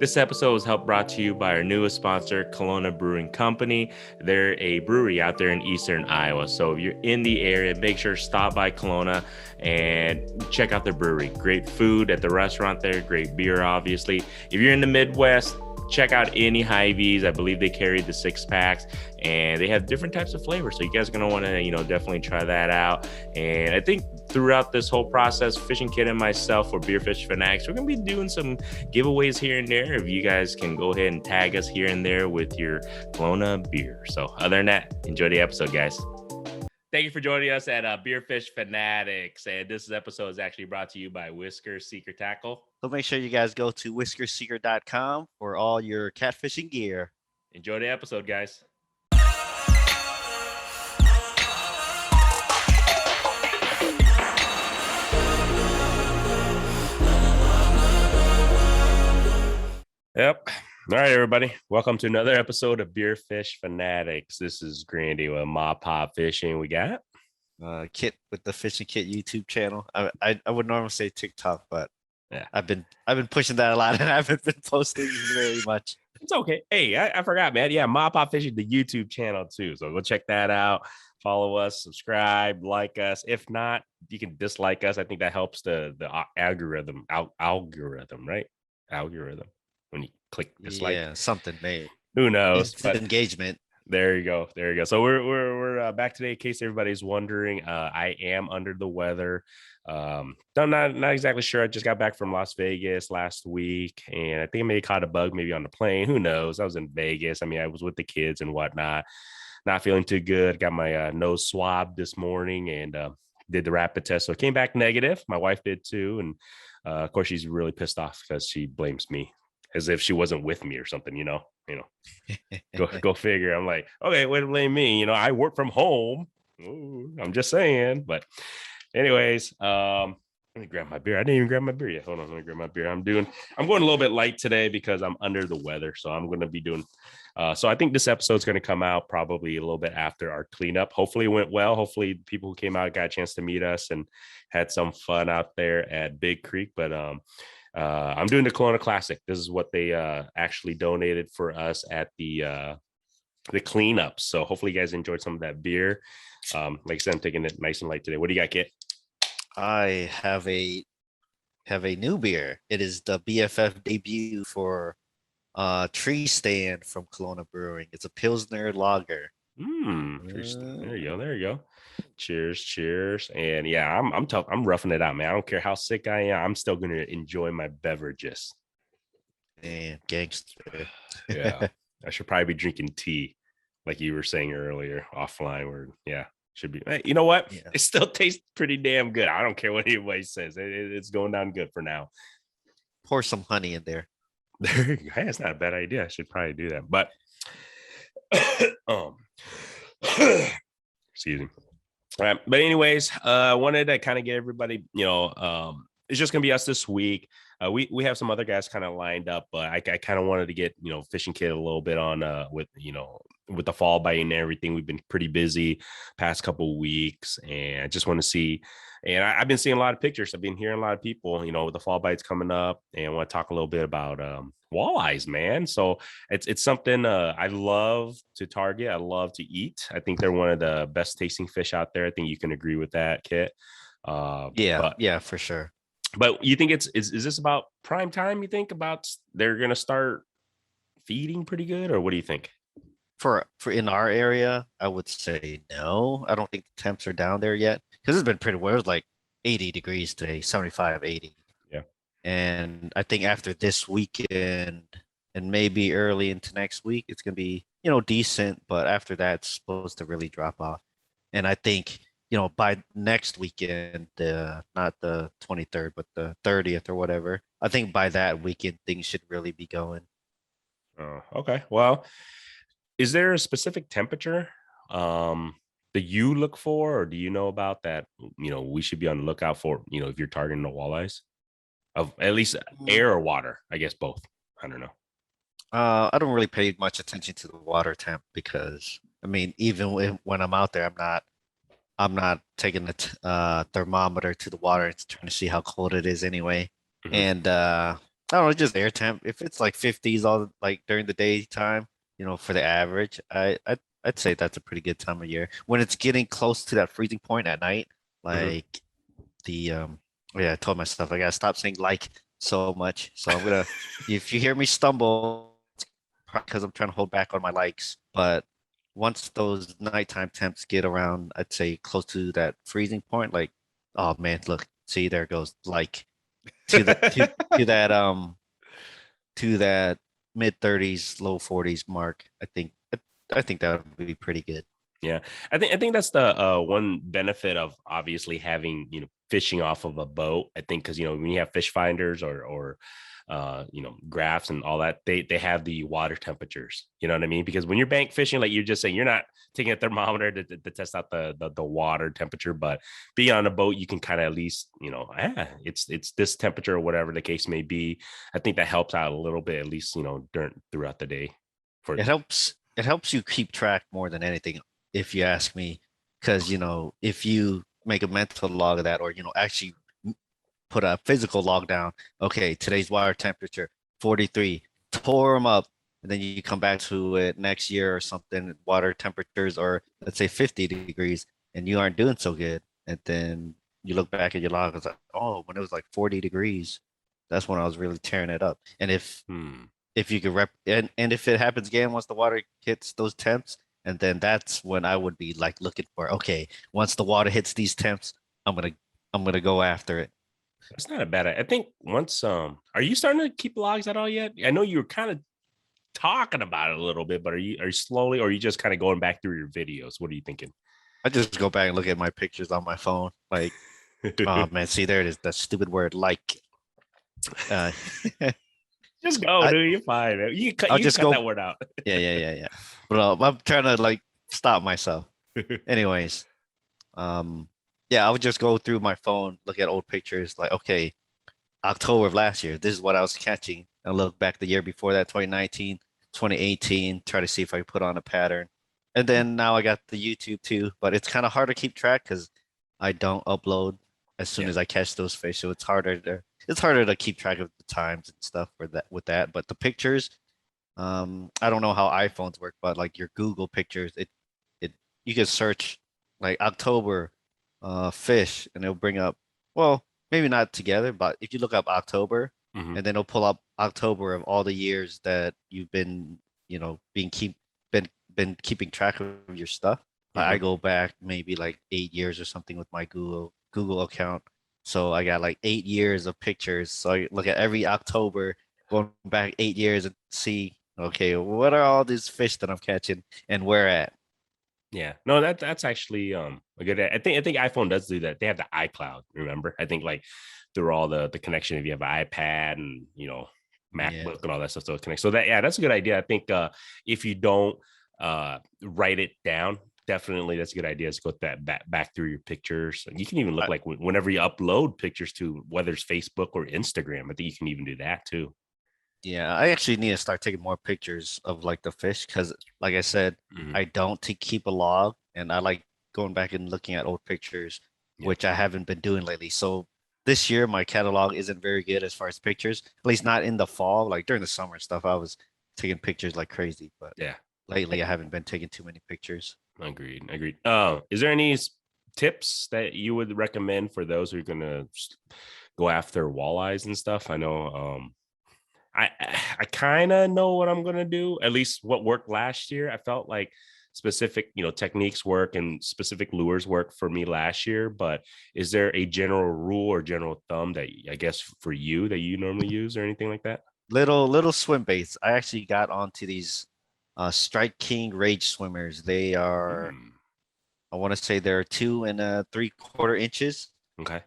This episode was helped brought to you by our newest sponsor, Kalona Brewing Company. They're a brewery out there in Eastern Iowa. So if you're in the area, make sure to stop by Kalona and check out their brewery. Great food at the restaurant there, great beer, obviously. If you're in the Midwest, check out any Hy-Vees. I believe they carry the 6-packs and they have different types of flavors. So you guys are going to want to, definitely try that out. And I think throughout this whole process, Fishing Kid and myself for Beerfish Fanatics, we're going to be doing some giveaways here and there. If you guys can go ahead and tag us here and there with your Kalona beer. So other than that, enjoy the episode, guys. Thank you for joining us at Beerfish Fanatics. And this episode is actually brought to you by Whisker Seeker Tackle. So make sure you guys go to whiskerseeker.com for all your catfishing gear. Enjoy the episode, guys. Yep. All right, everybody. Welcome to another episode of Beerfish Fanatics. This is Grandy with Ma Pop Fishing. We got Kit with the Fishing Kit YouTube channel. I would normally say TikTok, but yeah, I've been pushing that a lot, and I haven't been posting very much. It's okay. Hey, I forgot, man. Yeah, Ma Pop Fishing, the YouTube channel too. So go check that out. Follow us, subscribe, like us. If not, you can dislike us. I think that helps the algorithm. Algorithm, right? Algorithm. When you click dislike, yeah, something made. Who knows? But engagement. There you go. So we're back today. In case everybody's wondering, I am under the weather. I'm not exactly sure. I just got back from Las Vegas last week, and I think I may have caught a bug maybe on the plane. Who knows? I was in Vegas. I mean, I was with the kids and whatnot. Not feeling too good. Got my nose swabbed this morning and did the rapid test. So it came back negative. My wife did too, and of course she's really pissed off because she blames me, as if she wasn't with me or something, go figure. I'm like, okay, way to blame me. I work from home. Ooh, I'm just saying. But anyways, let me grab my beer. I didn't even grab my beer yet. Hold on, let me grab my beer. I'm going a little bit light today because I'm under the weather. So I'm going to be doing, so I think this episode's going to come out probably a little bit after our cleanup. Hopefully it went well. Hopefully people who came out got a chance to meet us and had some fun out there at Big Creek. But, I'm doing the Kalona Classic. This is what they actually donated for us at the cleanup. So hopefully you guys enjoyed some of that beer. Like I said, I'm taking it nice and light today. What do you got, Kit? I have a new beer. It is the BFF debut for Tree Stand from Kalona Brewing. It's a Pilsner lager. There you go. Cheers. And yeah, I'm tough. I'm roughing it out, man. I don't care how sick I am. I'm still gonna enjoy my beverages. Man, gangster. Yeah. I should probably be drinking tea, like you were saying earlier offline, where should be. Hey, you know what? Yeah. It still tastes pretty damn good. I don't care what anybody says. It's going down good for now. Pour some honey in there. There you go. Hey, it's not a bad idea. I should probably do that. But excuse me. All right. But anyways, I wanted to kind of get everybody, it's just going to be us this week. We have some other guys kind of lined up, but I kind of wanted to get, Fishing Kid a little bit on with the fall bite and everything. We've been pretty busy past couple of weeks, and I just want to see. And I've been seeing a lot of pictures. I've been hearing a lot of people, with the fall bites coming up, and I want to talk a little bit about walleyes, man. So it's something I love to target. I love to eat. I think they're one of the best tasting fish out there. I think you can agree with that, Kit. Yeah, for sure. But you think is this about prime time? You think about they're gonna start feeding pretty good, or what do you think? For in our area, I would say no. I don't think the temps are down there yet because it's been pretty well. It was like 80 degrees today, 75, 80. Yeah. And I think after this weekend and maybe early into next week, it's gonna be decent. But after that, it's supposed to really drop off. And I think by next weekend, not the 23rd, but the 30th or whatever, I think by that weekend, things should really be going. Oh, okay. Well, is there a specific temperature that you look for, or do you know about that, we should be on the lookout for, if you're targeting the walleyes? Of at least air or water, I guess both. I don't know. I don't really pay much attention to the water temp because, I mean, even when I'm out there, I'm not taking the thermometer to the water and trying to see how cold it is anyway. Mm-hmm. And I don't know, just air temp. If it's like 50s all like during the daytime, for the average, I'd say that's a pretty good time of year. When it's getting close to that freezing point at night, Hmm. like the yeah, I told myself I gotta stop saying like so much. So I'm gonna if you hear me stumble, it's because I'm trying to hold back on my likes. But once those nighttime temps get around, I'd say close to that freezing point, like, oh man, look, see there it goes, like to the to that to that mid 30s, low 40s mark. I think that would be pretty good. Yeah, I think that's the one benefit of obviously having fishing off of a boat. I think because when you have fish finders or graphs and all that, they have the water temperatures. You know what I mean? Because when you're bank fishing, like you're just saying, you're not taking a thermometer to test out the water temperature, but being on a boat, you can kind of at least it's this temperature or whatever the case may be. I think that helps out a little bit, at least during throughout the day. For It helps you keep track more than anything, if you ask me, because if you make a mental log of that, or actually put a physical log down. Okay, today's water temperature 43. Tore them up, and then you come back to it next year or something. Water temperatures are, let's say, 50 degrees, and you aren't doing so good. And then you look back at your log, it's like, oh, when it was like 40 degrees, that's when I was really tearing it up. And hmm. if you could and if it happens again once the water hits those temps, and then that's when I would be like looking for, okay, once the water hits these temps, I'm gonna I'm gonna go after it. That's not a bad. I think once are you starting to keep logs at all yet? I know you were kind of talking about it a little bit, but are you slowly or are you just kind of going back through your videos? What are you thinking? I just go back and look at my pictures on my phone. Like, oh man, see there it is, that stupid word like. Uh, Just go, I dude. You're fine, man. I'll You can just cut that go. word out. Yeah, yeah, yeah, yeah. But I'm trying to like stop myself. Anyways, um, yeah, I would just go through my phone, look at old pictures, like, okay, October of last year, this is what I was catching, and look back the year before that, 2019, 2018, try to see if I put on a pattern. And then now I got the YouTube too, but it's kind of hard to keep track because I don't upload as soon Yeah. as I catch those fish, so it's harder to keep track of the times and stuff for that with that. But the pictures, I don't know how iPhones work, but like your Google pictures, it you can search like October fish and it'll bring up, well, maybe not together, but if you look up October Hmm. and then it'll pull up October of all the years that you've been, been been keeping track of your stuff. I Hmm. go back maybe like 8 years or something with my Google account. So I got like 8 years of pictures. So I look at every October going back 8 years and see, okay, what are all these fish that I'm catching and where at? Yeah. No, that's actually a good. I think iPhone does do that. They have the iCloud. Remember? I think like through all the connection, if you have an iPad and Yeah. MacBook and all that stuff, so it connects. So that's a good idea. I think if you don't write it down, definitely that's a good idea. Is go back through your pictures. You can even look I, like whenever you upload pictures to whether it's Facebook or Instagram. I think you can even do that too. yeah, I actually need to start taking more pictures of like the fish because, like I said, Mhm. I don't to keep a log, and I like going back and looking at old pictures, Yeah. which I haven't been doing lately. So this year, my catalog isn't very good as far as pictures, at least not in the fall. Like during the summer stuff, I was taking pictures like crazy, but Yeah. lately I haven't been taking too many pictures. Agreed. Agreed. Is there any tips that you would recommend for those who are gonna go after walleyes and stuff? I know I kind of know what I'm gonna do, at least what worked last year. I felt like specific, techniques work and specific lures work for me last year, but is there a general rule or general thumb that I guess for you that you normally use or anything like that? Little swim baits. I actually got onto these Strike King Rage swimmers. They are, Mm, I want to say they're 2 and 3/4 inches. okay.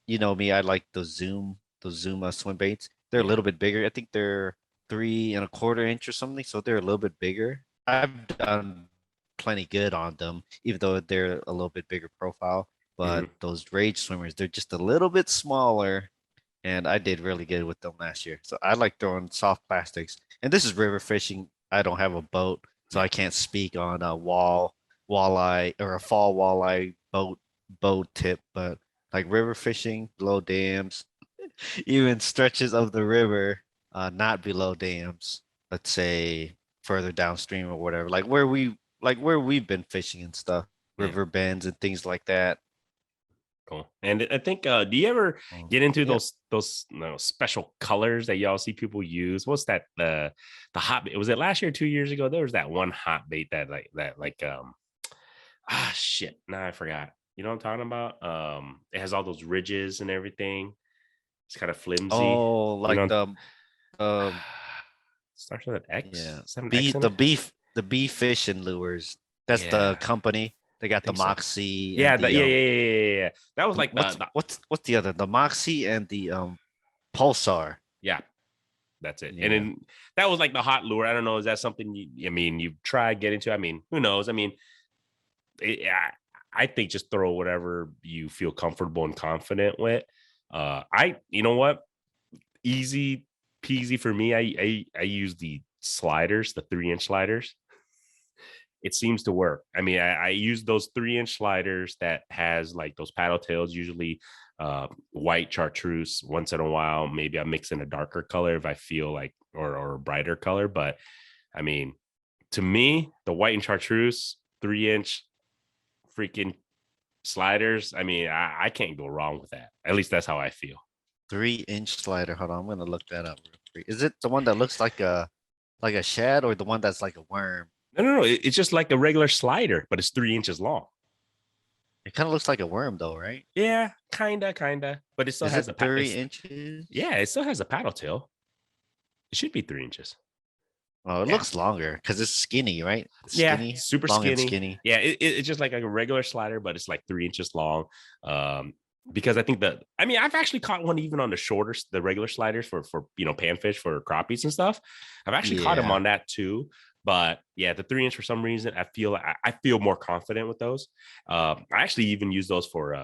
You know me, I like those Zoom swim baits. They're a Yeah. little bit bigger. I think they're 3 1/4 inch or something, so they're a little bit bigger. I've done plenty good on them, even though they're a little bit bigger profile. But Hmm. those Rage swimmers, they're just a little bit smaller, and I did really good with them last year. So I like throwing soft plastics. And this is river fishing. I don't have a boat, so Yeah. I can't speak on a walleye or a fall walleye boat tip, but like river fishing, below dams, even stretches of the river. not below dams. Let's say further downstream or whatever, like where we've been fishing and stuff, Yeah. river bends and things like that. Cool. And I think, do you ever get into Yeah. those special colors that y'all see people use? What's that? The hot bait. Was it last year, 2 years ago? There was that one hot bait shit. Nah, I forgot. You know what I'm talking about? It has all those ridges and everything. It's kind of flimsy. Oh, You like know, uh starts with an X. yeah, Is that an X in it? the beef fish and lures. That's the Yeah, I company. They got the think so. Moxie Yeah, and the, the yeah, yeah, yeah, yeah, yeah, yeah. That was like what's what's the other? The Moxie and the Pulsar. yeah, that's it. And Yeah. then that was like the hot lure. I don't know. Is that something I mean, you've tried getting to? I mean, who knows? I mean, I think just throw whatever you feel comfortable and confident with. You know what? Easy peasy for me. I use the sliders, the 3-inch sliders. It seems to work. I mean, I use those 3-inch sliders that has like those paddle tails, usually white chartreuse. Once in a while, maybe I mix in a darker color if I feel like, or a brighter color. But I mean, to me, the white and chartreuse 3-inch freaking sliders. I mean, I can't go wrong with that. At least that's how I feel. 3-inch slider. Hold on, I'm gonna look that up real quick. Is it the one that looks like a shad or the one that's like a worm? No. It's just like a regular slider, but it's 3 inches long. It kind of looks like a worm though, right? Yeah, kinda. But it still Is has it a 3 inches? yeah, it still has a paddle tail. It should be 3 inches. Oh, it Yeah. looks longer because it's skinny, right? It's Yeah, skinny, super long and skinny. skinny. Yeah, it's just like a regular slider, but it's like 3 inches long. Um, because I think that I mean I've actually caught one even on the regular sliders for panfish for crappies and stuff. I've actually caught them Yeah. on that too. But yeah, the 3 inch for some reason I feel more confident with those. I actually even use those for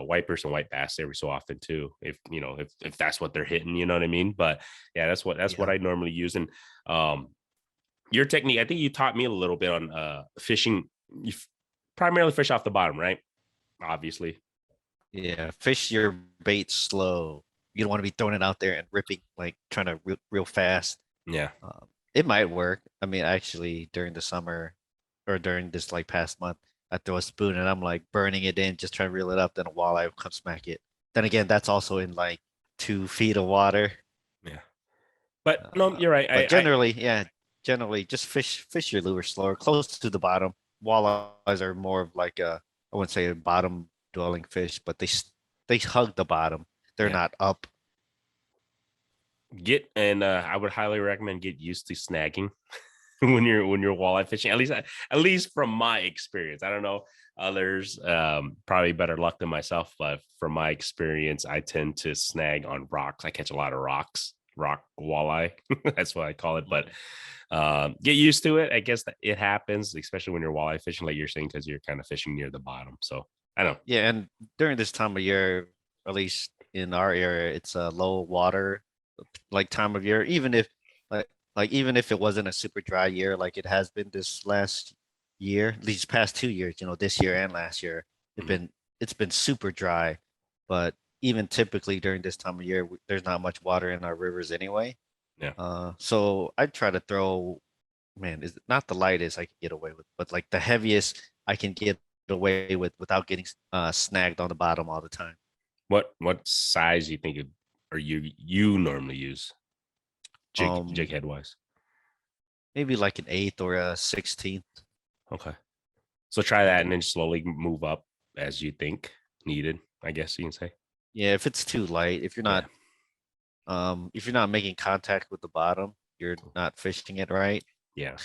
wipers and white bass every so often too. If that's what they're hitting, you know what I mean. But yeah, that's what Yeah. I normally use. And um, your technique, I think you taught me a little bit on fishing. You primarily fish off the bottom, right? Obviously. Yeah. Fish your bait slow. You don't want to be throwing it out there and ripping, like trying to real fast. Yeah. It might work. I mean, actually, during the summer or during this like past month, I throw a spoon and I'm like burning it in, just trying to reel it up. Then a walleye will come smack it. Then again, that's also in like 2 feet of water. Yeah. But no, you're right. But generally just fish your lure slower, close to the bottom. Walleyes are more of like I wouldn't say a bottom dwelling fish, but they hug the bottom. They're Yeah. not up. I would highly recommend get used to snagging when you're walleye fishing. At least from my experience. I don't know others, probably better luck than myself, but from my experience, I tend to snag on rocks. I catch a lot of rock walleye. That's what I call it. But get used to it. I guess that it happens, especially when you're walleye fishing, like you're saying, because you're kind of fishing near the bottom. So I don't know. Yeah, and during this time of year, at least in our area, it's a low water like time of year. Like even if it wasn't a super dry year like it has been this last year, these past 2 years, this year and last year, it's Mhm. been it's been super dry. But even typically during this time of year, there's not much water in our rivers anyway. Yeah. So I try to throw, man, is not the lightest I can get away with, but like the heaviest I can get away with without getting snagged on the bottom all the time. What size you think or you normally use jig Um, head wise? Maybe like an eighth or a 16th. Okay. So try that and Yeah. then slowly move up as you think needed, I guess you can say. Yeah, if it's too light, Yeah. if you're not making contact with the bottom, you're not fishing it right. Yeah.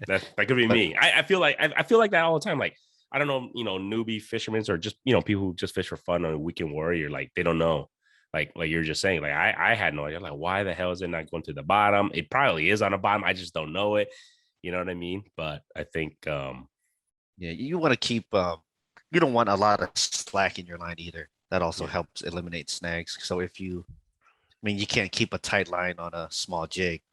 That could be But me. I feel like that all the time. Like, I don't know, newbie fishermen or just, people who just fish for fun on a weekend warrior, like they don't know. Like you're just saying, like I had no idea. Like, why the hell is it not going to the bottom? It probably is on the bottom. I just don't know it. You know what I mean? But I think yeah, you want to keep you don't want a lot of slack in your line either. That also yeah. helps eliminate snags. So I mean, you can't keep a tight line on a small jig,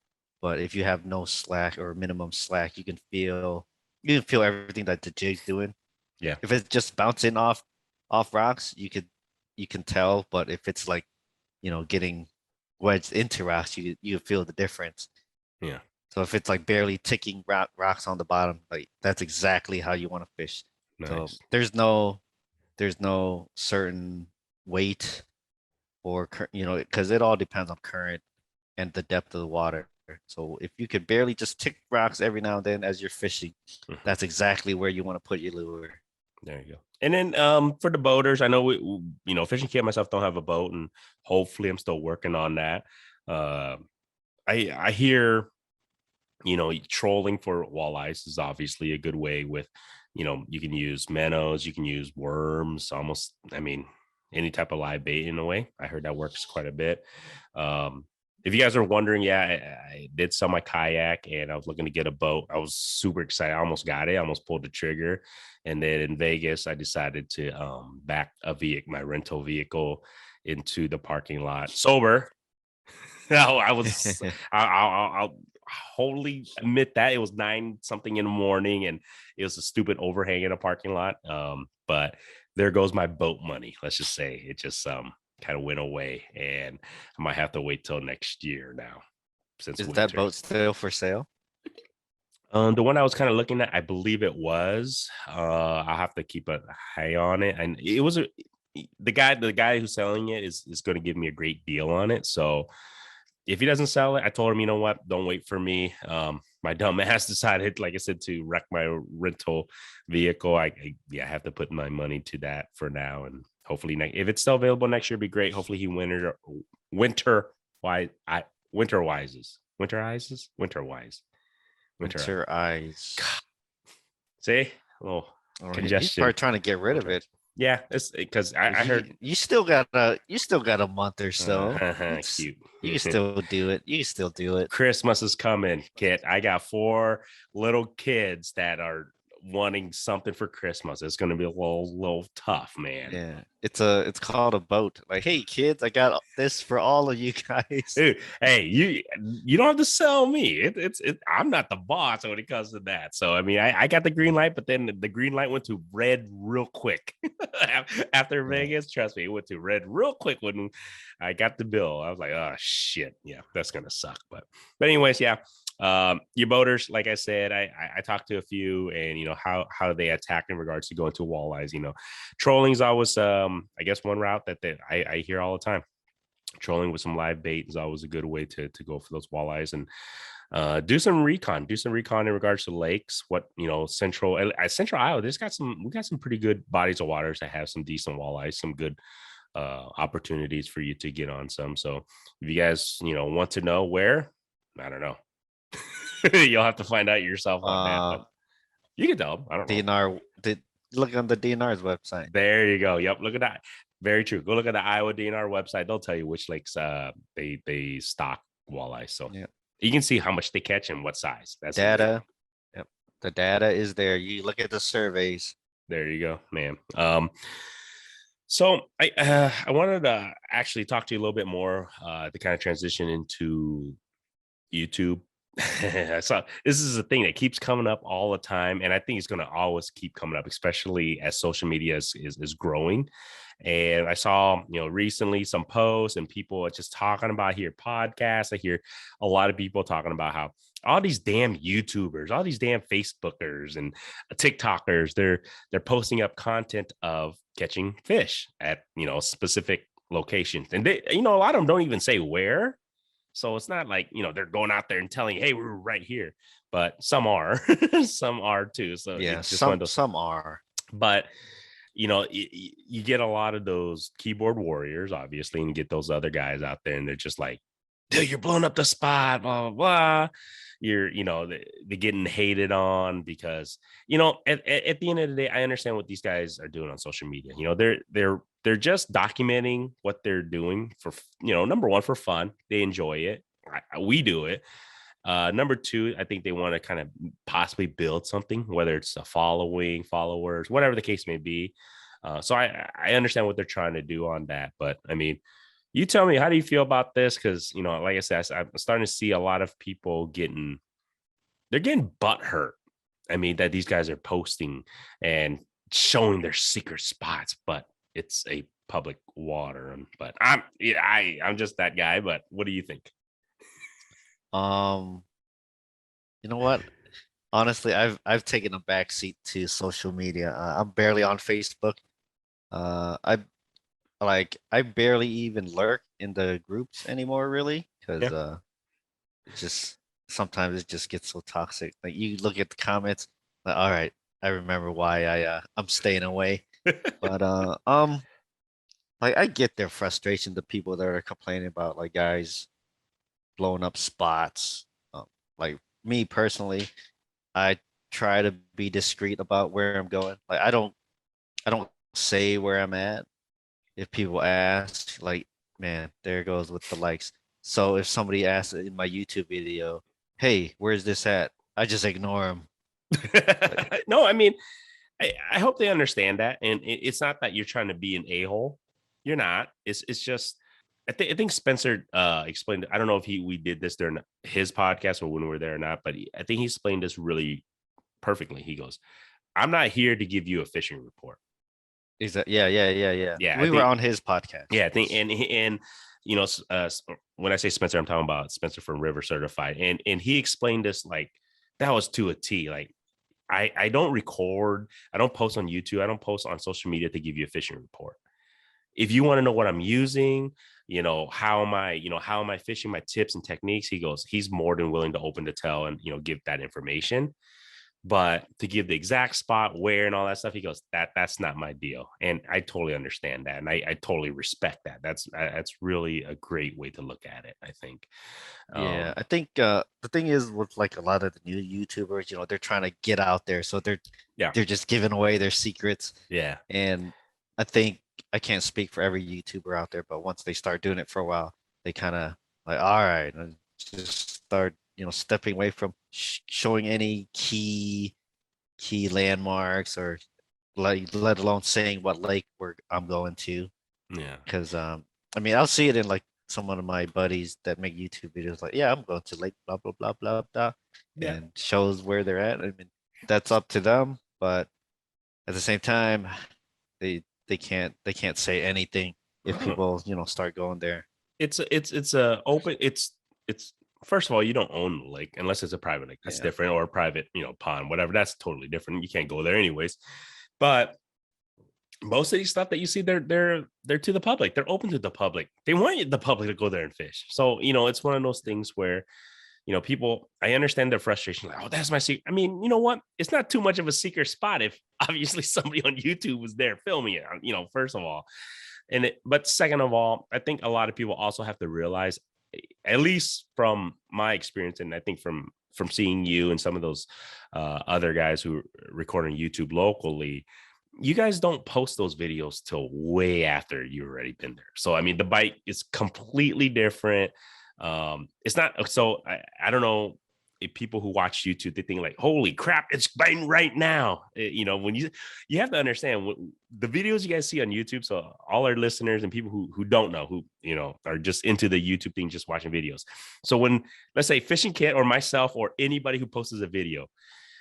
but if you have no slack or minimum slack, you can feel everything that the jig's doing. Yeah. If it's just bouncing off rocks, you can tell. But if it's like, getting wedged into rocks, you feel the difference. Yeah. So if it's like barely ticking rocks on the bottom, like that's exactly how you want to fish. So Nice. there's no certain weight or because it all depends on current and the depth of the water. So if you could barely just tick rocks every now and then as you're fishing, Mhm. that's exactly where you want to put your lure. There you go. And then for the boaters, I know fishing camp myself don't have a boat, and hopefully I'm still working on that. Uh, I hear trolling for walleyes is obviously a good way with, you can use minnows, you can use worms, almost, I mean, any type of live bait in a way. I heard that works quite a bit. Um, if you guys are wondering, yeah, I did sell my kayak and I was looking to get a boat. I was super excited. I almost got it. I almost pulled the trigger. And then in Vegas, I decided to back my rental vehicle into the parking lot sober. No, I'll wholly admit that it was 9 something in the morning and it was a stupid overhang in a parking lot. But there goes my boat money. Let's just say it just kind of went away, and I might have to wait till next year now since Is that winter. boat still for sale? The one I was kind of looking at, I believe it was. I'll have to keep an eye on it, and it was the guy who's selling it is going to give me a great deal on it. So if he doesn't sell it, I told him, you know what, don't wait for me. My dumb ass decided, like I said, to wreck my rental vehicle. I have to put my money to that for now, and hopefully, if it's still available next year, it'd be great. Hopefully, he winter wise, winter wises, winter wise, winter. Winter eyes. See, a little Oh, he's congestion. probably trying to get rid of it. Yeah, it's because I heard you still got a month or so. cute. You can still do it. You can still do it. Christmas is coming, kid. I got 4 little kids that are wanting something for Christmas. It's going to be a little tough, man. Yeah, it's called a boat. Like, hey kids, I got this for all of you guys. Dude, hey, you don't have to sell me. I'm not the boss when it comes to that. So I mean, I got the green light, but then the green light went to red real quick after Vegas. Trust me, it went to red real quick when I got the bill. I was like, oh shit, yeah, that's gonna suck. But anyways, yeah. Your boaters, like I said, I talked to a few, and how they attack in regards to going to walleyes. Trolling is always I guess one route that I hear all the time. Trolling with some live bait is always a good way to go for those walleyes, and do some recon in regards to lakes. What central Iowa, we got some pretty good bodies of waters that have some decent walleyes, some good opportunities for you to get on some. So if you guys want to know where, I don't know. You'll have to find out yourself on that, but you can tell them. I don't know. DNR did look on the DNR's website. There you go. Yep, look at that. Very true. Go look at the Iowa DNR website. They'll tell you which lakes they stock walleye. So yeah, you can see how much they catch and what size. That's data. Yep, the data is there. You look at the surveys. There you go, man. So I wanted to actually talk to you a little bit more to kind of transition into YouTube. So this is a thing that keeps coming up all the time, and I think it's going to always keep coming up, especially as social media is growing. And I saw recently some posts and people are just talking about here podcasts. I hear a lot of people talking about how all these damn YouTubers, all these damn Facebookers and TikTokers, they're posting up content of catching fish at specific locations, and they a lot of them don't even say where. So it's not like, they're going out there and telling you, hey, we're right here, but some are, some are too. So Yeah, it's just one of those, some are. but you get a lot of those keyboard warriors, obviously, and you get those other guys out there and they're just like, dude, you're blowing up the spot, blah, blah, blah. You're, they're getting hated on because, at the end of the day, I understand what these guys are doing on social media. They're just documenting what they're doing for, number one, for fun. They enjoy it. We do it. Number two, I think they want to kind of possibly build something, whether it's a following, followers, whatever the case may be. So I understand what they're trying to do on that. But I mean, you tell me, how do you feel about this? Because, like I said, I'm starting to see a lot of people getting butt hurt. I mean, that these guys are posting and showing their secret spots, but it's a public water. But I'm just that guy. But what do you think? Um, you know what? Honestly, I've taken a back seat to social media. I'm barely on Facebook. I I barely even lurk in the groups anymore, really, because Yeah. it just sometimes it just gets so toxic. Like you look at the comments, like, all right, I remember why I'm staying away. But like I get their frustration, the people that are complaining about like guys blowing up spots. Um, like me personally, I try to be discreet about where I'm going. Like I don't say where I'm at. If people ask, like, man, there goes with the likes. So if somebody asks in my YouTube video, hey, where's this at? I just ignore them. Like, No, I mean, I hope they understand that. And it's not that you're trying to be an a-hole. You're not. It's just I think Spencer explained. I don't know if we did this during his podcast or when we were there or not, but I think he explained this really perfectly. He goes, "I'm not here to give you a fishing report." is that yeah. Yeah, I We were think. on his podcast. Yeah, I think, and you know, when I say Spencer, I'm talking about Spencer from River Certified, and he explained this like that was to a T. Like I don't record, I don't post on YouTube, I don't post on social media to give you a fishing report. If you want to know what I'm using, how am I fishing, my tips and techniques, he's more than willing to open to tell and give that information. But to give the exact spot where and all that stuff, he goes, that's not my deal. And I totally understand that. And I totally respect that. That's really a great way to look at it, I think. Yeah, Um, I think the thing is with like a lot of the new YouTubers, they're trying to get out there, so yeah. they're just giving away their secrets. Yeah. And I think I can't speak for every YouTuber out there, but once they start doing it for a while, they kind of like, all right, and just start, stepping away from showing any key landmarks or like let alone saying what lake I'm going to. Yeah. Because I mean, I'll see it in like some of my buddies that make YouTube videos, like, yeah, I'm going to Lake blah blah blah blah blah, Yeah. and shows where they're at. I mean, that's up to them, but at the same time, they can't say anything if people start going there. It's a open, it's first of all, you don't own the lake unless it's a private lake. That's Yeah, different, or a private, pond, whatever. That's totally different. You can't go there anyways. But most of these stuff that you see, they're to the public. They're open to the public. They want the public to go there and fish. So it's one of those things where people, I understand their frustration. Like, oh, that's my secret. I mean, you know what? It's not too much of a secret spot if obviously somebody on YouTube was there filming it. First of all, but second of all, I think a lot of people also have to realize, at least from my experience, and I think from seeing you and some of those other guys who record on YouTube locally, you guys don't post those videos till way after you've already been there. So I mean, the bite is completely different. It's not, so I don't know if people who watch YouTube, they think like, holy crap, it's biting right now. When you have to understand what the videos you guys see on YouTube. So all our listeners and people who don't know, who are just into the YouTube thing, just watching videos. So when, let's say, Fishing Kit or myself or anybody who posts a video,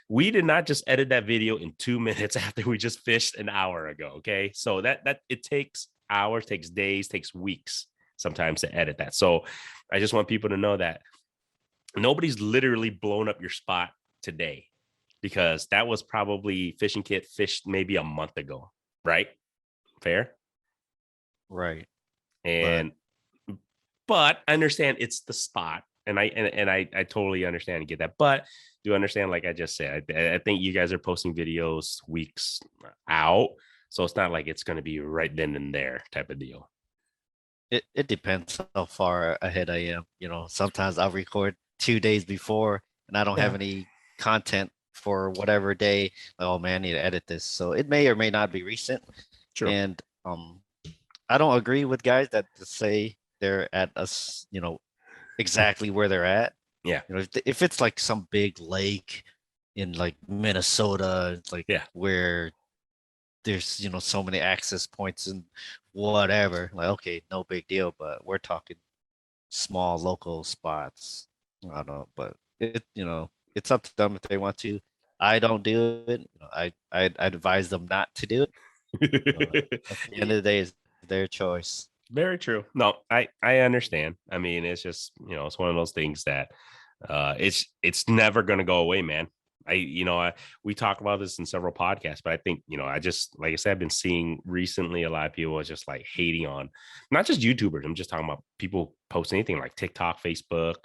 we did not just edit that video in 2 minutes after we just fished an hour ago. Okay. So that it takes hours, takes days, takes weeks sometimes to edit that. So I just want people to know that nobody's literally blown up your spot today, because that was probably Fishing Kit fished maybe a month ago. Right. Fair. right. But And, but I understand it's the spot. And I totally understand and get that. But do understand, like I just said, I think you guys are posting videos weeks out. So it's not like it's going to be right then and there type of deal. it depends how far ahead I am. Sometimes I'll record 2 days before and I don't have Yeah, any content for whatever day. Like, oh man, I need to edit this. So it may or may not be recent. true. And I don't agree with guys that say they're at us, exactly where they're at. Yeah. If it's like some big lake in like Minnesota, it's like Yeah. where there's so many access points and whatever, like, okay, no big deal. But we're talking small local spots. I don't know, but it's up to them if they want to. I don't do it. I advise them not to do it. At the end of the day, it's their choice. Very true. No, I understand. I mean, it's just, it's one of those things that it's never going to go away, man. We talk about this in several podcasts, but I think, I just, like I said, I've been seeing recently a lot of people just like hating on not just YouTubers. I'm just talking about people post anything like TikTok, Facebook,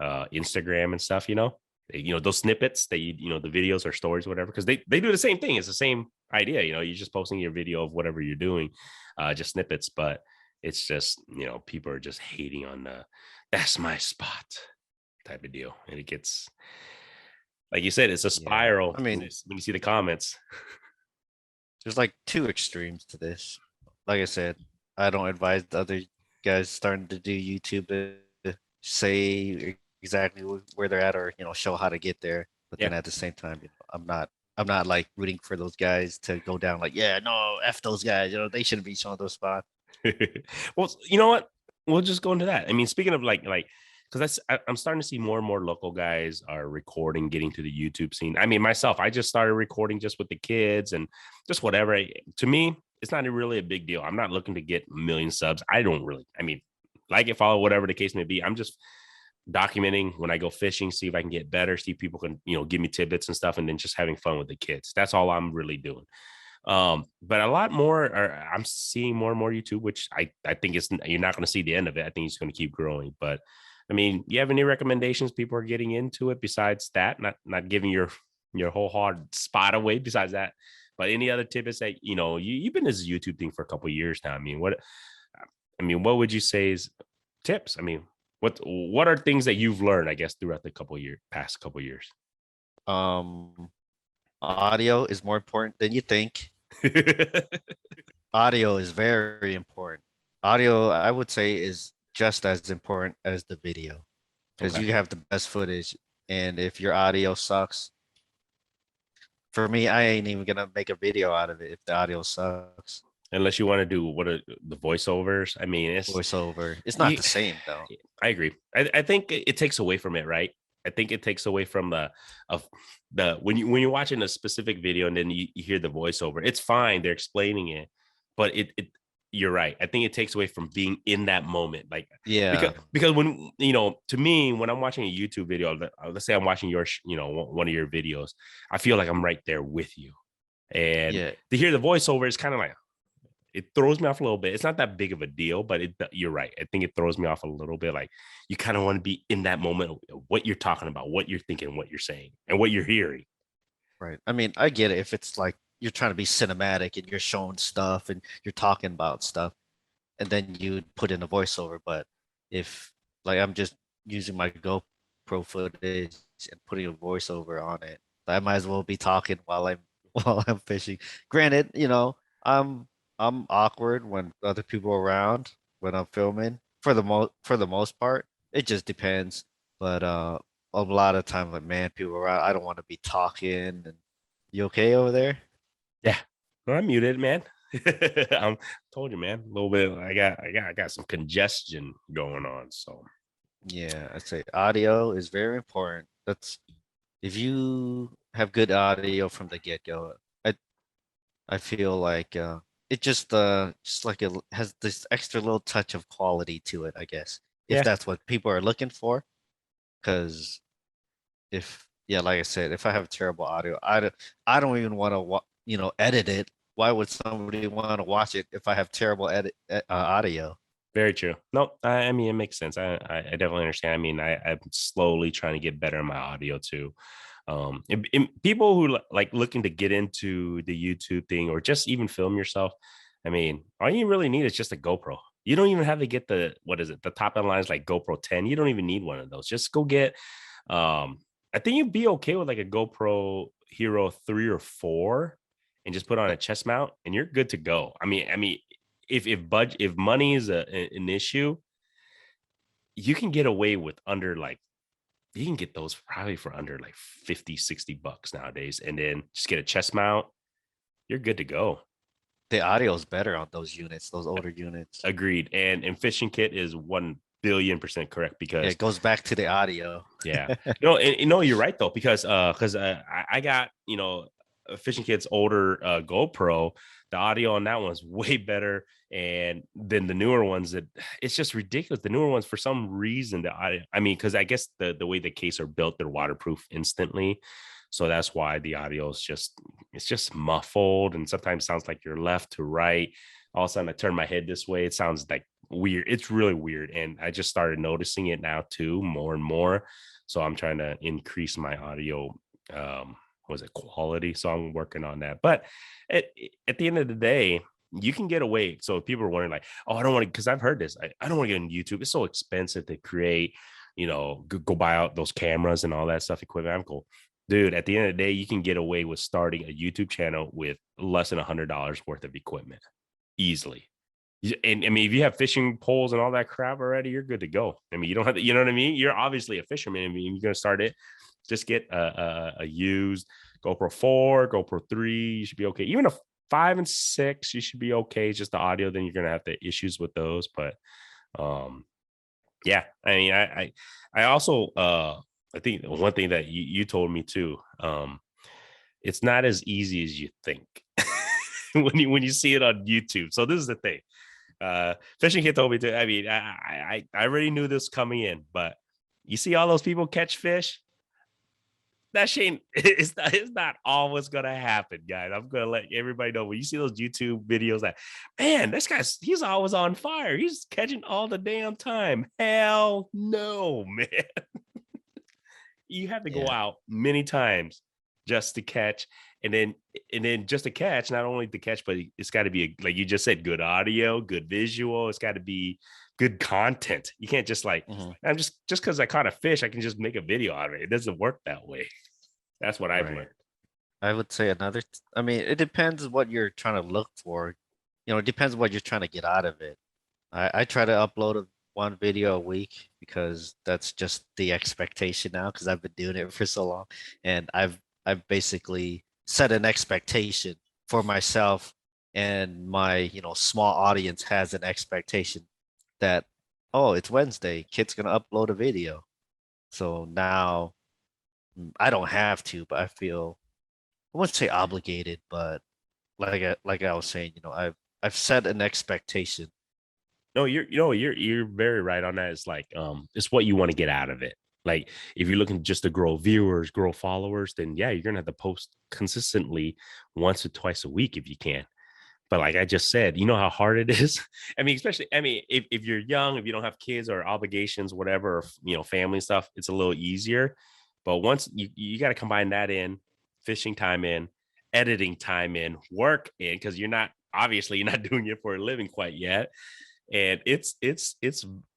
Instagram and stuff, those snippets that the videos or stories, whatever, because they do the same thing. It's the same idea. You're just posting your video of whatever you're doing, just snippets, but it's just, people are just hating on that's my spot type of deal. And it gets, like you said, it's a spiral. I mean, when you see the comments, there's like two extremes to this. Like I said, I don't advise the other guys starting to do YouTube to say exactly where they're at, or show how to get there. But then at the same time, I'm not like rooting for those guys to go down. Like, yeah, no, F those guys. They shouldn't be showing those spots. Well, you know what? We'll just go into that. I mean, speaking of like, because I'm starting to see more and more local guys are recording, getting to the YouTube scene. I mean, myself, I just started recording just with the kids and just whatever. To me, it's not really a big deal. I'm not looking to get a million subs. I mean, like it, follow, whatever the case may be. I'm just documenting when I go fishing, see if I can get better, see if people can, give me tidbits and stuff, and then just having fun with the kids. That's all I'm really doing. But a lot more I'm seeing more and more YouTube, which I think you're not going to see the end of it. I think it's going to keep growing. But I mean, you have any recommendations people are getting into it besides that? Not giving your whole hard spot away besides that, but any other tidbits that you've been this YouTube thing for a couple of years now. I mean, what would you say is tips? I mean, what are things that you've learned, I guess, throughout the past couple of years? Audio is more important than you think. Audio is very important. Audio, I would say, is just as important as the video, because you have the best footage. And if your audio sucks, for me, I ain't even gonna make a video out of it if the audio sucks. Unless you want to do the voiceovers. I mean, it's voiceover. It's not the same though. I agree. I think it takes away from it, right? I think it takes away from when you're watching a specific video and then you hear the voiceover. It's fine, they're explaining it, but you're right. I think it takes away from being in that moment. Like, because when, to me, when I'm watching a YouTube video, let's say I'm watching your, one of your videos, I feel like I'm right there with you. And to hear the voiceover is kind of like, it throws me off a little bit. It's not that big of a deal, but you're right. I think it throws me off a little bit. Like, you kind of want to be in that moment of what you're talking about, what you're thinking, what you're saying, and what you're hearing. Right. I mean, I get it if it's like you're trying to be cinematic and you're showing stuff and you're talking about stuff, and then you put in a voiceover. But if like I'm just using my GoPro footage and putting a voiceover on it, I might as well be talking while I'm fishing. Granted, I'm awkward when other people are around when I'm filming. For the most part, it just depends. But a lot of times, like, man, people around, I don't want to be talking. And you okay over there? Yeah, no, I'm muted, man. I told you, man. A little bit. I got some congestion going on. So yeah, I'd say audio is very important. That's if you have good audio from the get-go. I feel like it just like it has this extra little touch of quality to it, I guess, if that's what people are looking for. Because like I said, if I have terrible audio, I don't even want to edit it. Why would somebody want to watch it if I have terrible audio? Very true. No, I mean, it makes sense. I definitely understand. I mean, I'm slowly trying to get better in my audio too. And people who like looking to get into the YouTube thing or just even film yourself, I mean, all you really need is just a GoPro. You don't even have to get the top end lines like GoPro 10. You don't even need one of those. Just go get I think you'd be okay with like a GoPro Hero 3 or 4 and just put on a chest mount and you're good to go. I mean, if money is an issue, you can get away with you can get those probably for under like 50-60 bucks nowadays, and then just get a chest mount. You're good to go. The audio is better on those units, those older units. Agreed. And fishing kit is 1,000,000,000% correct, because it goes back to the audio. Yeah. You're right though, because I got, Fishing Kit's older GoPro, the audio on that one's way better and then the newer ones that it's just ridiculous. The newer ones, for some reason, I mean, because I guess the way the case are built, they're waterproof instantly. So that's why the audio is it's just muffled and sometimes sounds like you're left to right. All of a sudden I turn my head this way. It sounds like weird. It's really weird. And I just started noticing it now too, more and more. So I'm trying to increase my audio was it quality, so I'm working on that. But at, at the end of the day, you can get away. So if people are wondering like, oh, I don't want to, because I've heard this, I don't want to get on YouTube, it's so expensive to create, go buy out those cameras and all that stuff, equipment. I'm cool, dude. At the end of the day, you can get away with starting a YouTube channel with less than $100 worth of equipment easily. And I mean, if you have fishing poles and all that crap already, you're good to go. I mean, you don't have to, you know what I mean? You're obviously a fisherman. I mean, you're going to start it. Just get a used GoPro 4, GoPro 3. You should be okay. Even a 5 and 6, you should be okay. It's just the audio. Then you're going to have the issues with those. But yeah, I mean, I also, I think one thing that you told me too, it's not as easy as you think when you see it on YouTube. So this is the thing. Fishing Kid told me to. I mean, I already knew this coming in, but you see all those people catch fish. That shit, it's not always gonna happen, guys. I'm gonna let everybody know when you see those YouTube videos that, man, he's always on fire. He's catching all the damn time. Hell no, man. You have to go out many times just to catch, and then just to catch, not only to catch, but it's got to be like you just said, good audio, good visual. It's got to be good content. You can't just like, I'm just because I caught a fish, I can just make a video out of it. It doesn't work that way. That's what I've learned. I would say I mean, it depends what you're trying to look for. It depends what you're trying to get out of it. I try to upload one video a week because that's just the expectation now because I've been doing it for so long. And I've basically set an expectation for myself, and my, small audience has an expectation that, oh, it's Wednesday, kid's gonna upload a video. So now I don't have to, but I feel, I wouldn't say obligated, but like I was saying, I've set an expectation. No, you're very right on that. It's like it's what you want to get out of it. Like if you're looking just to grow viewers, grow followers, then yeah, you're gonna have to post consistently once or twice a week if you can. But like I just said, you know how hard it is. I mean, especially, if you're young, if you don't have kids or obligations, whatever, or, family stuff, it's a little easier. But once you got to combine that in, fishing time in, editing time in, work in, because you're not doing it for a living quite yet. And it's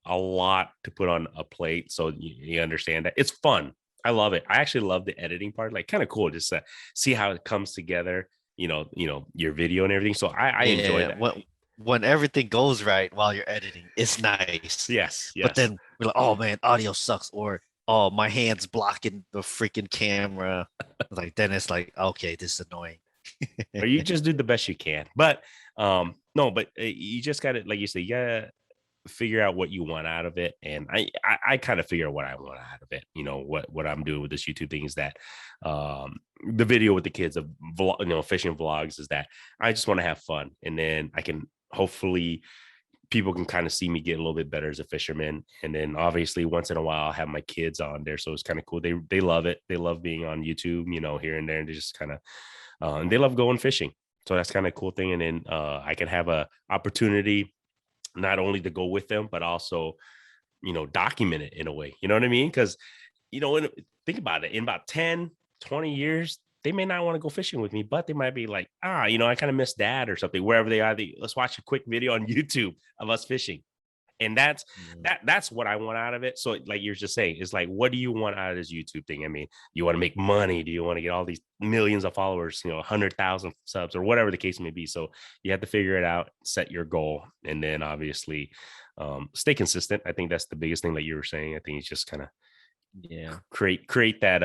a lot to put on a plate. So you understand that it's fun. I love it. I actually love the editing part. Like kind of cool just to see how it comes together. Your video and everything. So I enjoy that. When everything goes right while you're editing, it's nice. Yes. But then we're like, oh man, audio sucks, or oh, my hand's blocking the freaking camera. Like then it's like, okay, this is annoying. Or you just do the best you can. But no, but you just gotta, like you say, you gotta figure out what you want out of it. And I kind of figure out what I want out of it. What I'm doing with this YouTube thing is that the video with the kids of fishing vlogs is that I just want to have fun, and then I can hopefully people can kind of see me get a little bit better as a fisherman. And then obviously once in a while I'll have my kids on there, so it's kind of cool. They love it. They love being on YouTube, here and there, and they just kind of and they love going fishing. So that's kind of a cool thing. And then I can have a opportunity not only to go with them, but also, document it in a way, you know what I mean? Because, think about it, in about 10, 20 years, they may not want to go fishing with me, but they might be like, I kind of miss dad or something, wherever they are. Let's watch a quick video on YouTube of us fishing. And that's what I want out of it. So like you're just saying, it's like, what do you want out of this YouTube thing? I mean, you want to make money? Do you want to get all these millions of followers, 100,000 subs or whatever the case may be? So you have to figure it out, set your goal, and then obviously stay consistent. I think that's the biggest thing that you were saying. I think it's just kind of create that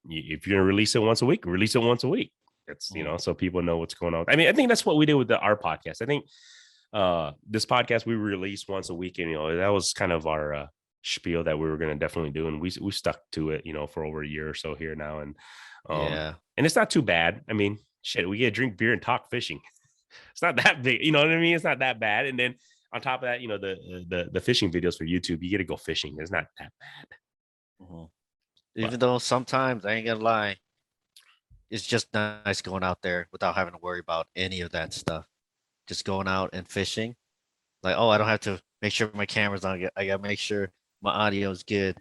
if you're gonna release it once a week, release it once a week. That's so people know what's going on. I mean, I think that's what we did with our podcast. I think this podcast we release once a week, and that was kind of our spiel that we were going to definitely do, and we stuck to it, for over a year or so here now, Yeah. and it's not too bad. I mean, shit, we get to drink beer and talk fishing. It's not that big, you know what I mean? It's not that bad. And then on top of that, the fishing videos for YouTube, you get to go fishing. It's not that bad. Mhm. But Even though sometimes I ain't gonna lie, it's just nice going out there without having to worry about any of that stuff. Just going out and fishing. Like, oh, I don't have to make sure my camera's on. I gotta make sure my audio is good,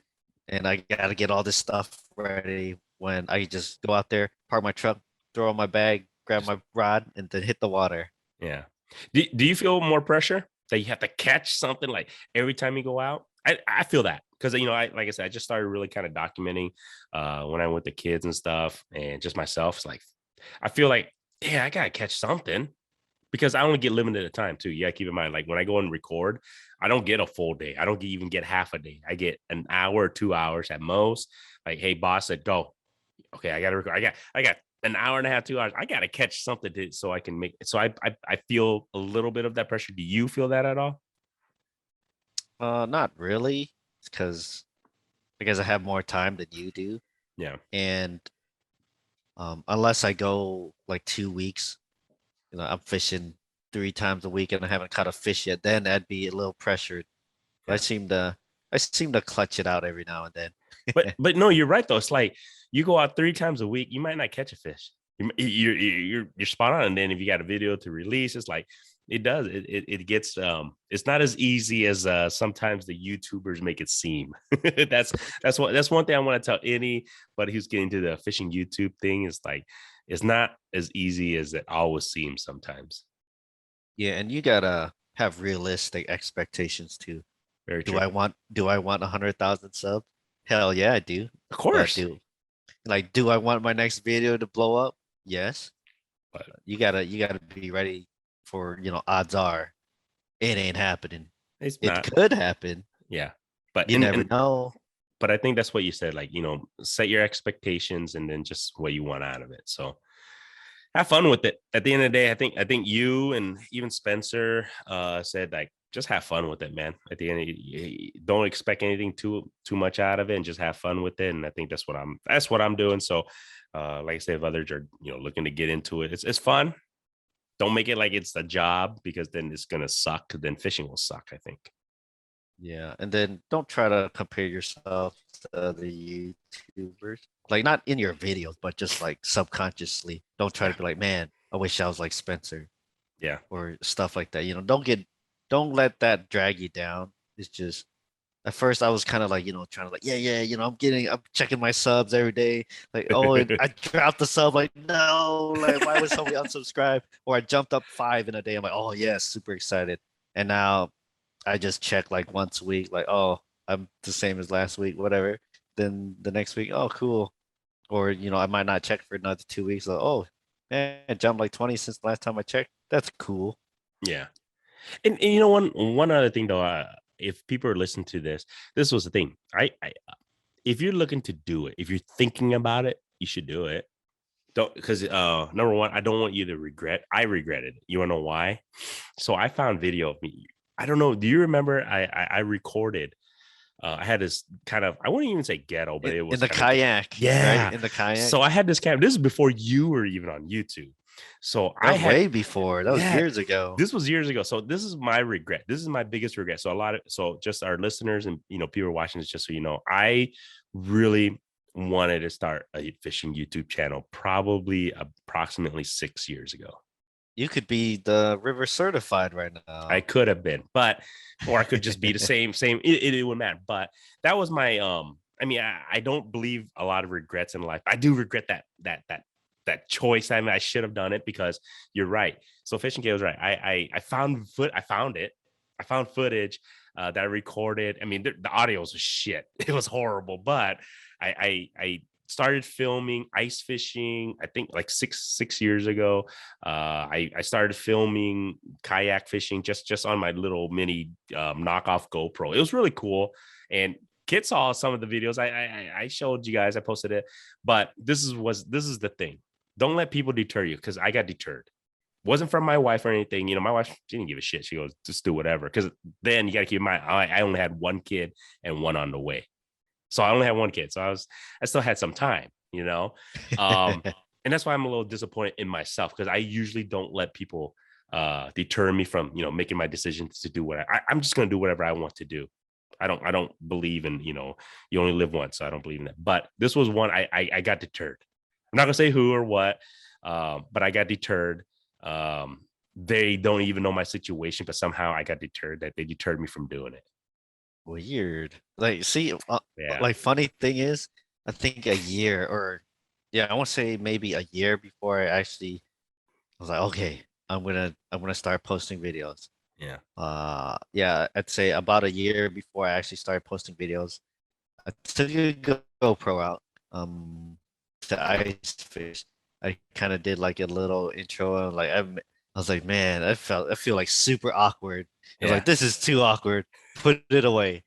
and I gotta get all this stuff ready. When I just go out there, park my truck, throw on my bag, grab my rod, and then hit the water. yeah. Do you feel more pressure that you have to catch something like every time you go out? I feel that because I like I said, I just started really kind of documenting when I went to kids and stuff and just myself. It's like I feel like, yeah, I gotta catch something because I only get limited of time too. Yeah, keep in mind, like when I go and record, I don't get a full day. I don't even get half a day. I get an hour or 2 hours at most. Like, hey, boss said go. Okay, I gotta record. I got an hour and a half, 2 hours. I gotta catch something so I can make it. So I feel a little bit of that pressure. Do you feel that at all? Not really. It's because I have more time than you do, Yeah. and unless I go like 2 weeks, I'm fishing 3 times a week and I haven't caught a fish yet, then I'd be a little pressured. But Yeah. I seem to clutch it out every now and then. But no, you're right though. It's like you go out 3 times a week, you might not catch a fish. You're spot on. And then if you got a video to release, it's like it does. It gets it's not as easy as sometimes the YouTubers make it seem. That's one thing I want to tell anybody who's getting to the fishing YouTube thing is like it's not as easy as it always seems sometimes. Yeah, and you gotta have realistic expectations too. Very Do true. I want 100,000 subs? Hell yeah, I do. Of But course. do I want my next video to blow up? Yes. But You gotta be ready for, odds are it ain't happening. it's It not. could happen. Yeah. But You never know. but I think that's what you said, like, set your expectations and then just what you want out of it. So have fun with it. At the end of the day, I think you and even Spencer said like just have fun with it, man. At the end, don't expect anything too much out of it and just have fun with it. And I think that's what I'm doing. So like I said, if others are looking to get into it, it's fun. Don't make it like it's a job because then it's gonna suck. Then fishing will suck, I think. Yeah, and then don't try to compare yourself to the YouTubers. Like not in your videos, but just like subconsciously. Don't try Yeah. to be like, man, I wish I was like Spencer Yeah. or stuff like that. Don't let that drag you down. It's just at first I was kind of like, trying to like, yeah, I'm checking my subs every day. Like, oh, and I dropped the sub, like, no, like why would somebody unsubscribe? Or I jumped up 5 in a day. I'm like, oh yes, super excited. And now I just check like once a week, like, oh, I'm the same as last week, whatever. Then the next week, oh, cool. Or, I might not check for another 2 weeks. Like, oh, man, I jumped like 20 since the last time I checked. That's cool. Yeah. And one other thing though, if people are listening to this was the thing. I if you're looking to do it, if you're thinking about it, you should do it. Don't because number one, I don't want you to regret. I regretted it. You wanna know why? So I found video of me. I don't know. Do you remember I recorded I had this kind of I wouldn't even say ghetto, but it In was the kind of kayak, right? yeah. In the kayak. So I had this camera. This is before you were even on YouTube. So That I was had way before. That was yeah, years ago. this was years ago. So this is my regret. This is my biggest regret. So just our listeners and people watching this, just so you know, I really wanted to start a fishing YouTube channel probably approximately 6 years ago. You could be the river certified right I now. could have been, or I could just be the same. It wouldn't matter. But that was my I mean, I don't believe a lot of regrets in life. I do regret that choice. I mean, I should have done it because you're right. So Fishing K was right. I found it. I found footage that I recorded. I mean, the audio was shit. It was horrible, but I started filming ice fishing. I think like six years ago. I started filming kayak fishing just on my little mini knockoff GoPro. It was really cool, and Kit saw some of the videos. I showed you guys. I posted it, but this is the thing. Don't let people deter you because I got deterred. Wasn't from my wife or anything. You know, my wife, she didn't give a shit. She goes, just do whatever. Because then you got to keep in mind, I only had one kid and one on the way. So I only had one kid. So I still had some time, you know? And that's why I'm a little disappointed in myself, because I usually don't let people deter me from, you know, making my decisions to do what I'm just going to do whatever I want to do. I don't believe in, you know, you only live once. So I don't believe in that. But this was one I got deterred. I'm not going to say who or what, but I got deterred. They don't even know my situation, but somehow I got deterred, that they deterred me from doing it. Weird. Like, see, Yeah. like funny thing is, I think a year or yeah, I want to say maybe a year before I was like, okay, I'm gonna start posting videos. Yeah. Yeah, I'd say about a year before I actually started posting videos, I took a GoPro out, to ice fish. I kind of did like a little intro, and like I was like, man, I feel like super awkward. I was Yeah. like, this is too awkward. Put it away.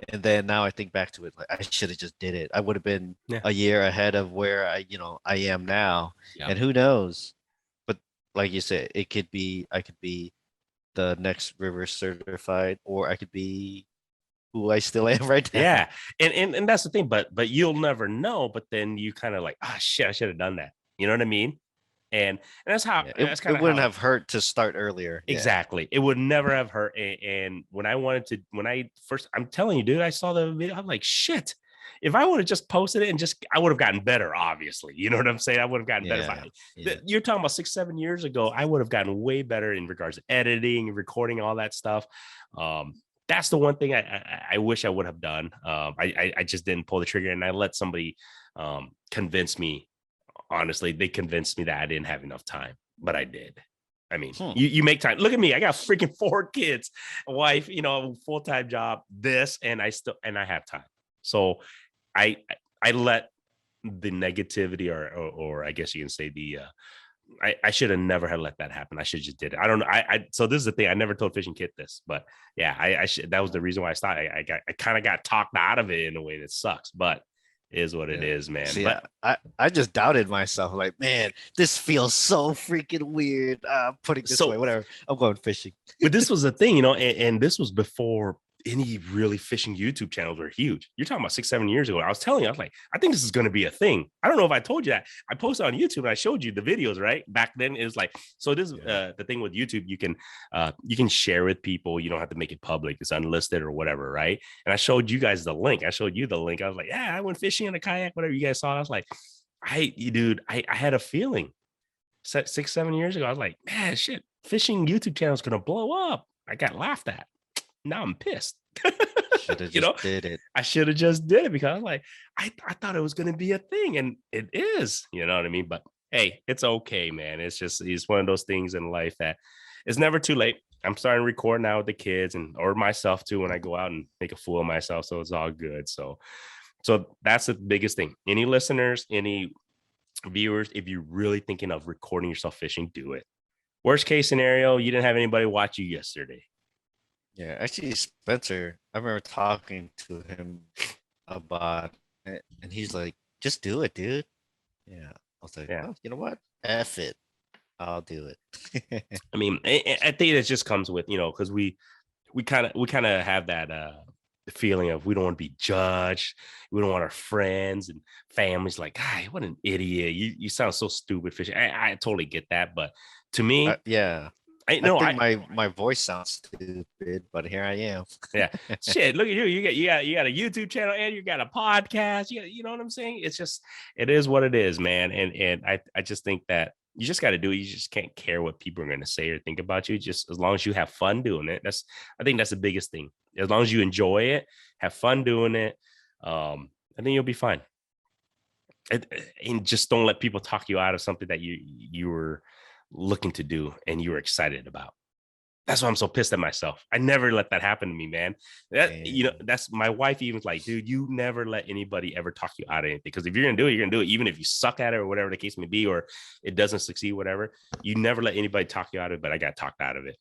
And then now I think back to it, like I should have just did it. I would have been Yeah. a year ahead of where I am now. Yeah. And who knows? But like you said, I could be the next river certified, or I could be who I still am right now. Yeah. And that's the thing, but you'll never know. But then you kind of like, ah, shit, I should have done that. You know what I mean? And Yeah, that's it kind of wouldn't how. have hurt to start earlier. Yeah. Exactly. It would never have hurt. And when I first, I'm telling you, dude, I saw the video. I'm like, shit. If I would have just posted it and I would have gotten better, obviously. You know what I'm saying? I would have gotten better. Yeah. Yeah. You're talking about 6, 7 years ago, I would have gotten way better in regards to editing, recording, all that stuff. That's the one thing I wish I would have done. I just didn't pull the trigger, and I let somebody convince me. Honestly, they convinced me that I didn't have enough time, but I did. I mean, you make time. Look at me. I got freaking 4 kids, a wife, you know, full-time job, this, and I have time. So I I let the negativity or I guess you can say I should have never had let that happen. I should have just did it. I don't know. So this is the thing. I never told Fishing Kit this, but yeah, I should, that was the reason why I stopped. I kind of got talked out of it in a way that sucks, but is what it is, man. See, But I just doubted myself. Like, man, this feels so freaking weird. I'm putting this away. Whatever. I'm going fishing. But this was the thing, you know, and this was before any really fishing YouTube channels were huge. You're talking about 6, 7 years ago. I was telling you, I was like, I think this is going to be a thing. I don't know if I told you that. I posted on YouTube and I showed you the videos, right? Back then it was like, so this the thing with YouTube, you can share with people. You don't have to make it public. It's unlisted or whatever, right? And I showed you guys the link. I showed you the link. I was like, yeah, I went fishing in a kayak, whatever you guys saw. I was like, I had a feeling 6, 7 years ago. I was like, man, shit, fishing YouTube channel is going to blow up. I got laughed at. Now I'm pissed. Should have You know, just did it. I should have just did it, because I was like, I thought it was going to be a thing, and it is. You know what I mean? But hey, it's okay, man. It's one of those things in life that it's never too late. I'm starting to record now with the kids or myself too when I go out and make a fool of myself. So it's all good. So that's the biggest thing. Any listeners, any viewers, if you're really thinking of recording yourself fishing, do it. Worst case scenario, you didn't have anybody watch you yesterday. Yeah, actually, Spencer, I remember talking to him about it, and he's like, just do it, dude. Yeah. I was like, Yeah. well, you know what? F it. I'll do it. I mean, I think it just comes with, you know, because we kind of have that feeling of we don't want to be judged. We don't want our friends and families like, "Hi, what an idiot. You sound so stupid fishing." I totally get that. But to me, yeah. I know my voice sounds stupid, but here I am. Yeah, shit. Look at you. You got a YouTube channel and you got a podcast. You know what I'm saying? It's just, it is what it is, man. And I just think that you just got to do it. You just can't care what people are going to say or think about you. Just as long as you have fun doing it. I think that's the biggest thing. As long as you enjoy it, have fun doing it, I think you'll be fine. And just don't let people talk you out of something that you were looking to do and you were excited about. That's why I'm so pissed at myself. I never let that happen to me, man. You know, that's my wife even like, dude, you never let anybody ever talk you out of anything. Because if you're gonna do it, you're gonna do it, even if you suck at it or whatever the case may be, or it doesn't succeed, whatever. You never let anybody talk you out of it. But I got talked out of it.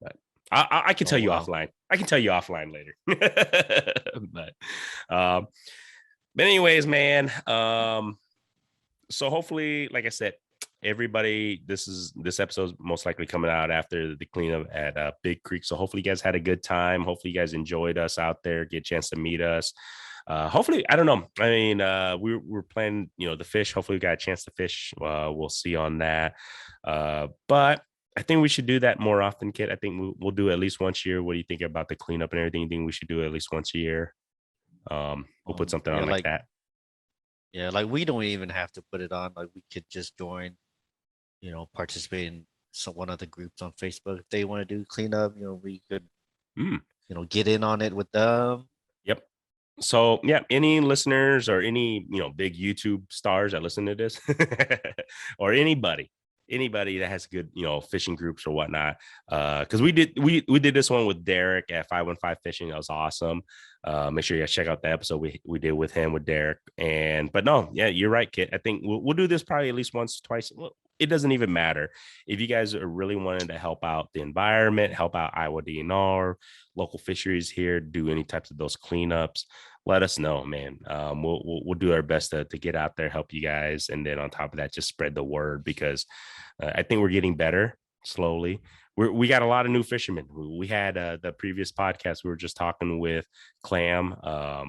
But I can tell you offline. I can tell you offline later. But anyways, man. So hopefully, like I said, everybody, this episode's most likely coming out after the cleanup at Big Creek. So hopefully you guys had a good time. Hopefully you guys enjoyed us out there, get a chance to meet us. Hopefully, I don't know. I mean, we're planning, the fish. Hopefully we got a chance to fish. We'll see on that. But I think we should do that more often, Kit. I think we'll do it at least once a year. What do you think about the cleanup and everything? You think we should do it at least once a year? We'll put something yeah, on like that. Yeah, like we don't even have to put it on. Like we could just join, participate in one of the groups on Facebook if they want to do cleanup. We could, get in on it with them. Yep. So yeah, any listeners or any big YouTube stars that listen to this, or anybody that has good fishing groups or whatnot, because we did this one with Derek at 515 Fishing. That was awesome. Make sure you guys check out the episode we did with him, with Derek. But no, yeah, you're right, Kit. I think we'll do this probably at least once, twice. Well, it doesn't even matter if you guys are really wanting to help out the environment, help out Iowa DNR, local fisheries here, do any types of those cleanups. Let us know, man. We'll do our best to get out there, help you guys, and then on top of that, just spread the word, because I think we're getting better slowly. We got a lot of new fishermen. We had the previous podcast. We were just talking with Clam.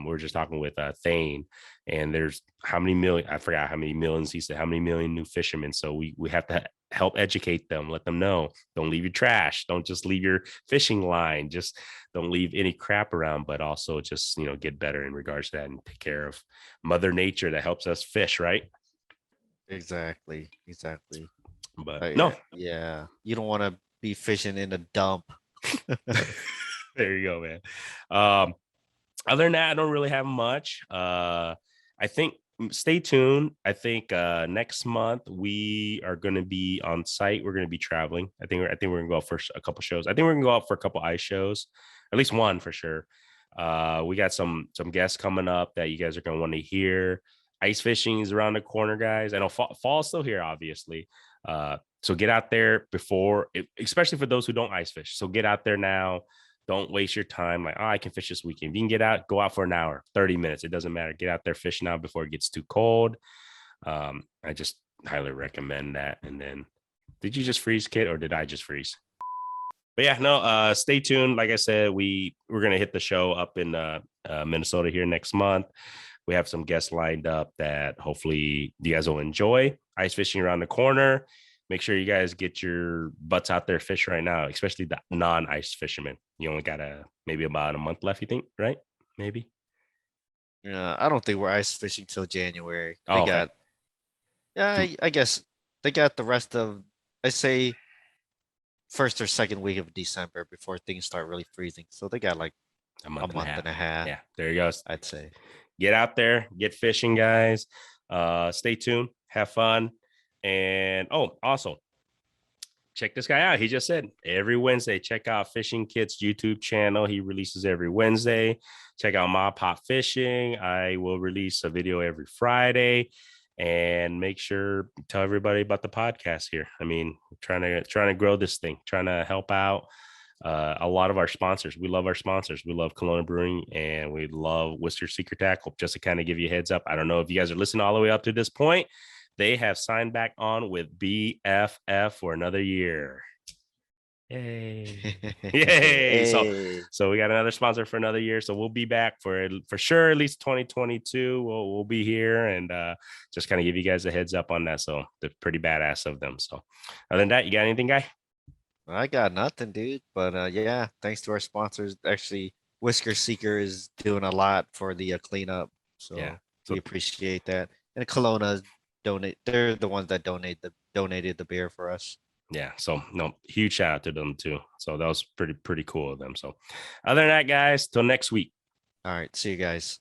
We were just talking with Thane, and there's how many million? I forgot how many millions he said. How many million new fishermen? So we have to help educate them. Let them know. Don't leave your trash. Don't just leave your fishing line. Just don't leave any crap around. But also just get better in regards to that and take care of Mother Nature that helps us fish. Right. Exactly. But no. Yeah. You don't want to be fishing in a dump. There you go, man. Other than that, I don't really have much. I think stay tuned. I think next month we are going to be on site. We're going to be traveling. I think we're going to go out for a couple shows. I think we're going to go out for a couple ice shows, at least one for sure. We got some guests coming up that you guys are going to want to hear. Ice fishing is around the corner, guys. I know fall's still here, obviously. So get out there before, especially for those who don't ice fish. So get out there now. Don't waste your time. Like, I can fish this weekend. If you can get out, go out for an hour, 30 minutes. It doesn't matter. Get out there, fish now before it gets too cold. I just highly recommend that. And then, did you just freeze, Kit, or did I just freeze? But yeah, no, stay tuned. Like I said, we're going to hit the show up in Minnesota here next month. We have some guests lined up that hopefully you guys will enjoy. Ice fishing around the corner. Make sure you guys get your butts out there, fish right now, especially the non-ice fishermen. You only got maybe about a month left, you think, right? Maybe. Yeah, I don't think we're ice fishing till January. Okay. I guess they got the rest of, I say, first or second week of December before things start really freezing. So they got like a month and a half. Yeah, there you go. I'd say. Get out there, get fishing, guys. Stay tuned, have fun. And also check this guy out. He just said every Wednesday, check out Fishing Kit's YouTube channel. He releases every Wednesday. Check out Ma Pop Fishing. I will release a video every Friday. And make sure tell everybody about the podcast here. I mean, trying to grow this thing, trying to help out a lot of our sponsors. We love our sponsors. We love Kalona Brewing, and we love Whisker Secret Tackle. Just to kind of give you a heads up, I don't know if you guys are listening all the way up to this point. They have signed back on with BFF for another year. Yay. Yay. So we got another sponsor for another year. So we'll be back for sure, at least 2022. We'll be here, and just kind of give you guys a heads up on that. So they're pretty badass of them. So other than that, you got anything, guy? I got nothing, dude. But yeah, thanks to our sponsors. Actually, Whisker Seeker is doing a lot for the cleanup. So yeah, we appreciate that. And Kalona they're the ones that donated the beer for us. Yeah, so no, huge shout out to them too. So that was pretty cool of them. So other than that, guys, till next week. All right, see you guys.